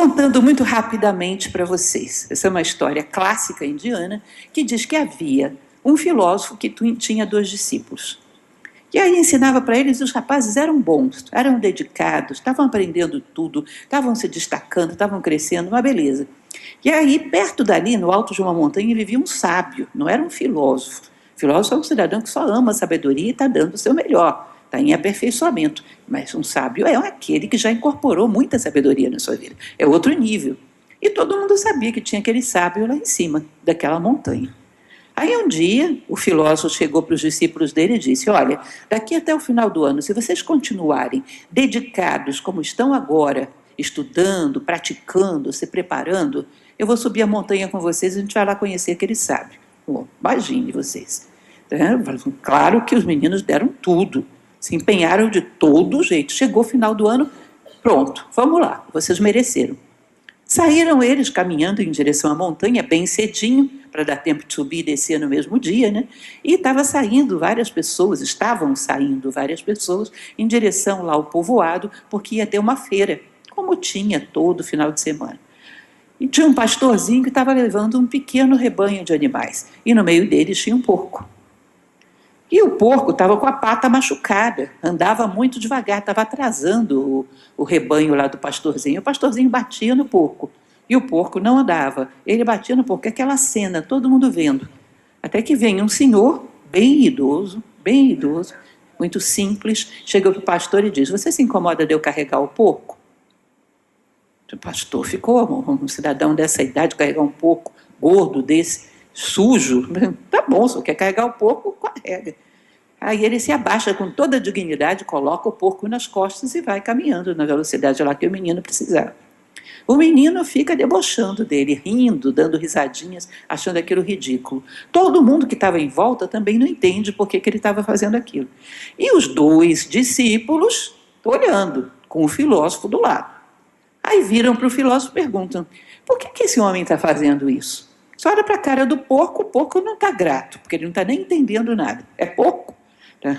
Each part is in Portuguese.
Contando muito rapidamente para vocês. Essa é uma história clássica indiana que diz que havia um filósofo que tinha 2 discípulos. E aí ensinava para eles, e os rapazes eram bons, eram dedicados, estavam aprendendo tudo, estavam se destacando, estavam crescendo, uma beleza. E aí, perto dali, no alto de uma montanha, vivia um sábio, não era um filósofo. Filósofo é um cidadão que só ama a sabedoria e está dando o seu melhor, está em aperfeiçoamento. Mas um sábio é aquele que já incorporou muita sabedoria na sua vida, é outro nível. E todo mundo sabia que tinha aquele sábio lá em cima daquela montanha. Aí um dia o filósofo chegou para os discípulos dele e disse: olha, daqui até o final do ano, se vocês continuarem dedicados como estão agora, estudando, praticando, se preparando, eu vou subir a montanha com vocês e a gente vai lá conhecer aquele sábio. Bom, imagine vocês. Claro que os meninos deram tudo, se empenharam de todo jeito. Chegou o final do ano, pronto, vamos lá, vocês mereceram. Saíram eles caminhando em direção à montanha bem cedinho, para dar tempo de subir e descer no mesmo dia, né? E estavam saindo várias pessoas em direção lá ao povoado, porque ia ter uma feira, como tinha todo final de semana. E tinha um pastorzinho que estava levando um pequeno rebanho de animais, e no meio deles tinha um porco. E o porco estava com a pata machucada, andava muito devagar, estava atrasando o rebanho lá do pastorzinho. O pastorzinho batia no porco, e o porco não andava. Ele batia no porco, aquela cena, todo mundo vendo. Até que vem um senhor, bem idoso, muito simples, chega para o pastor e diz: você se incomoda de eu carregar o porco? O pastor ficou, um cidadão dessa idade, carregar um porco gordo desse, sujo, tá bom, se quer carregar o porco, carrega. Aí ele se abaixa com toda a dignidade, coloca o porco nas costas e vai caminhando na velocidade lá que o menino precisava. O menino fica debochando dele, rindo, dando risadinhas, achando aquilo ridículo. Todo mundo que estava em volta também não entende por que ele estava fazendo aquilo. E os 2 discípulos olhando, com o filósofo do lado. Aí viram para o filósofo e perguntam: por que esse homem está fazendo isso? Você olha para a cara do porco, o porco não está grato, porque ele não está nem entendendo nada. É porco. Tá?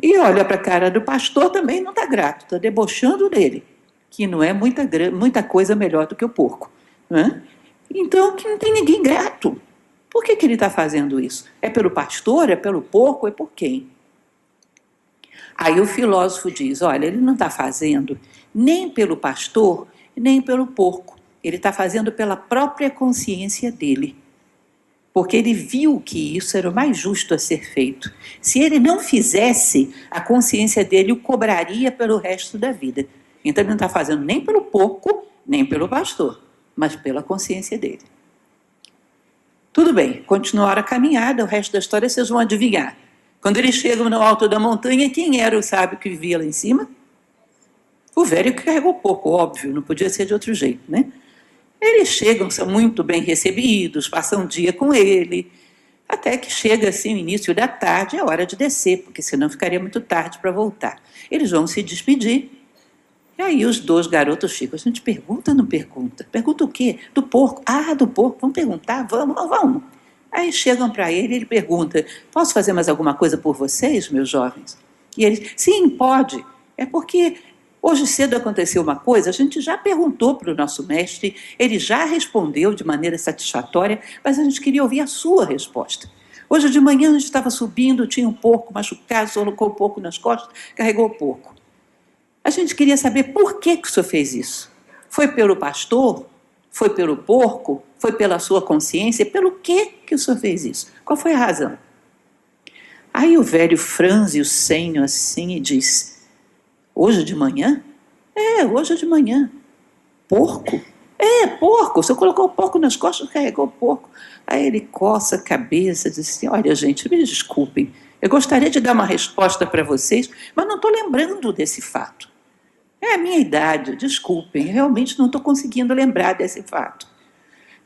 E olha para a cara do pastor, também não está grato, está debochando dele, que não é muita coisa melhor do que o porco. Né? Então, que não tem ninguém grato. Por que ele está fazendo isso? É pelo pastor, é pelo porco, é por quem? Aí o filósofo diz: olha, ele não está fazendo nem pelo pastor, nem pelo porco. Ele está fazendo pela própria consciência dele. Porque ele viu que isso era o mais justo a ser feito. Se ele não fizesse, a consciência dele o cobraria pelo resto da vida. Então ele não está fazendo nem pelo porco, nem pelo pastor, mas pela consciência dele. Tudo bem, continuaram a caminhada, o resto da história vocês vão adivinhar. Quando eles chegam no alto da montanha, quem era o sábio que vivia lá em cima? O velho que carregou o porco, óbvio, não podia ser de outro jeito, né? Eles chegam, são muito bem recebidos, passam um dia com ele, até que chega assim o início da tarde, é hora de descer, porque senão ficaria muito tarde para voltar. Eles vão se despedir, e aí os 2 garotos ficam: a gente pergunta ou não pergunta? Pergunta o quê? Do porco. Ah, do porco, vamos perguntar? Vamos. Aí chegam para ele pergunta: posso fazer mais alguma coisa por vocês, meus jovens? E eles: sim, pode. É porque hoje cedo aconteceu uma coisa, a gente já perguntou para o nosso mestre, ele já respondeu de maneira satisfatória, mas a gente queria ouvir a sua resposta. Hoje de manhã a gente estava subindo, tinha um porco machucado, colocou o porco nas costas, carregou o porco. A gente queria saber por que o senhor fez isso. Foi pelo pastor? Foi pelo porco? Foi pela sua consciência? Pelo que o senhor fez isso? Qual foi a razão? Aí o velho franze o senho assim e diz: hoje de manhã? É, hoje de manhã. Porco? É, porco. O senhor colocou o porco nas costas, carregou o porco. Aí ele coça a cabeça e diz assim: olha, gente, me desculpem, eu gostaria de dar uma resposta para vocês, mas não estou lembrando desse fato. É a minha idade, desculpem, realmente não estou conseguindo lembrar desse fato.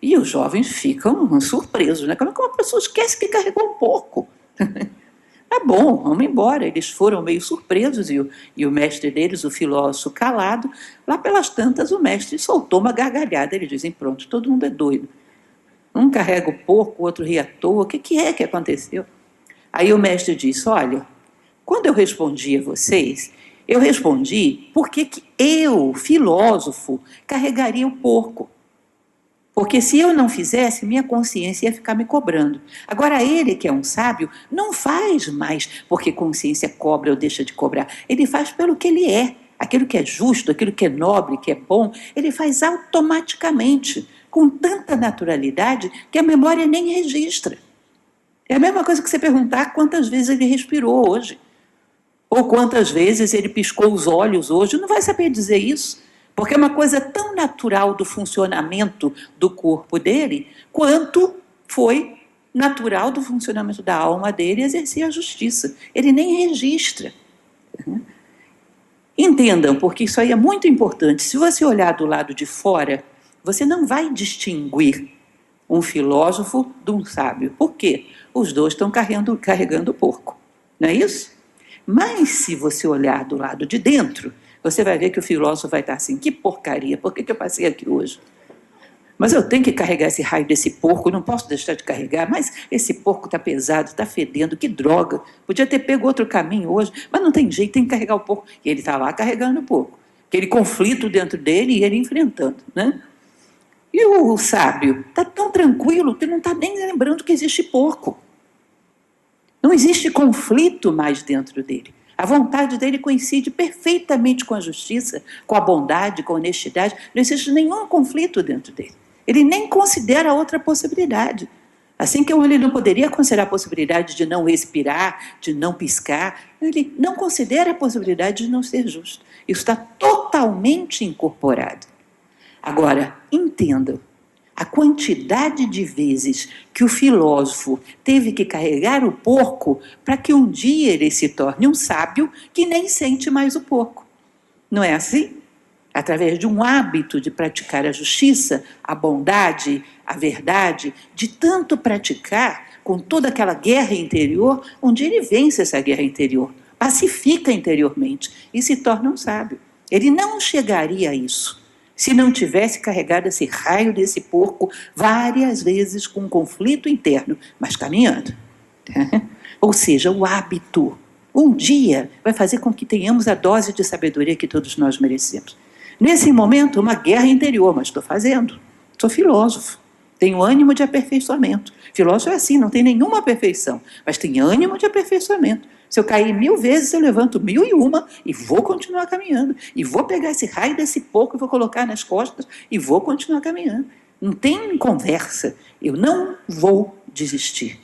E os jovens ficam surpresos, né? Como é que uma pessoa esquece que carregou um porco? Tá bom, vamos embora. Eles foram meio surpresos e o mestre deles, o filósofo, calado. Lá pelas tantas, o mestre soltou uma gargalhada. Eles dizem: pronto, todo mundo é doido. Um carrega o porco, o outro ri à toa. O que é que aconteceu? Aí o mestre disse: olha, quando eu respondi a vocês, Eu respondi, por que que eu, filósofo, carregaria o porco? Porque se eu não fizesse, minha consciência ia ficar me cobrando. Agora, ele, que é um sábio, não faz mais porque consciência cobra ou deixa de cobrar. Ele faz pelo que ele é. Aquilo que é justo, aquilo que é nobre, que é bom, ele faz automaticamente, com tanta naturalidade, que a memória nem registra. É a mesma coisa que você perguntar quantas vezes ele respirou hoje. Ou quantas vezes ele piscou os olhos hoje. Não vai saber dizer isso. Porque é uma coisa tão natural do funcionamento do corpo dele, quanto foi natural do funcionamento da alma dele exercer a justiça. Ele nem registra. Entendam, porque isso aí é muito importante. Se você olhar do lado de fora, você não vai distinguir um filósofo de um sábio. Por quê? Os dois estão carregando o porco. Não é isso? Mas se você olhar do lado de dentro, você vai ver que o filósofo vai estar assim, que porcaria, por que eu passei aqui hoje? Mas eu tenho que carregar esse raio desse porco, não posso deixar de carregar, mas esse porco está pesado, está fedendo, que droga. Podia ter pego outro caminho hoje, mas não tem jeito, tem que carregar o porco. E ele está lá carregando o porco. Aquele conflito dentro dele e ele enfrentando. Né? E o sábio está tão tranquilo que não está nem lembrando que existe porco. Não existe conflito mais dentro dele. A vontade dele coincide perfeitamente com a justiça, com a bondade, com a honestidade. Não existe nenhum conflito dentro dele. Ele nem considera outra possibilidade. Assim como ele não poderia considerar a possibilidade de não respirar, de não piscar, ele não considera a possibilidade de não ser justo. Isso está totalmente incorporado. Agora, entendam, a quantidade de vezes que o filósofo teve que carregar o porco para que um dia ele se torne um sábio que nem sente mais o porco. Não é assim? Através de um hábito de praticar a justiça, a bondade, a verdade, de tanto praticar com toda aquela guerra interior, um dia ele vence essa guerra interior, pacifica interiormente e se torna um sábio. Ele não chegaria a isso se não tivesse carregado esse raio desse porco várias vezes com um conflito interno, mas caminhando. Ou seja, o hábito, um dia, vai fazer com que tenhamos a dose de sabedoria que todos nós merecemos. Nesse momento, uma guerra interior, mas estou fazendo. Sou filósofo, tenho ânimo de aperfeiçoamento. Filósofo é assim, não tem nenhuma perfeição, mas tem ânimo de aperfeiçoamento. Se eu cair 1000 vezes, eu levanto 1001 e vou continuar caminhando. E vou pegar esse raio desse porco e vou colocar nas costas e vou continuar caminhando. Não tem conversa. Eu não vou desistir.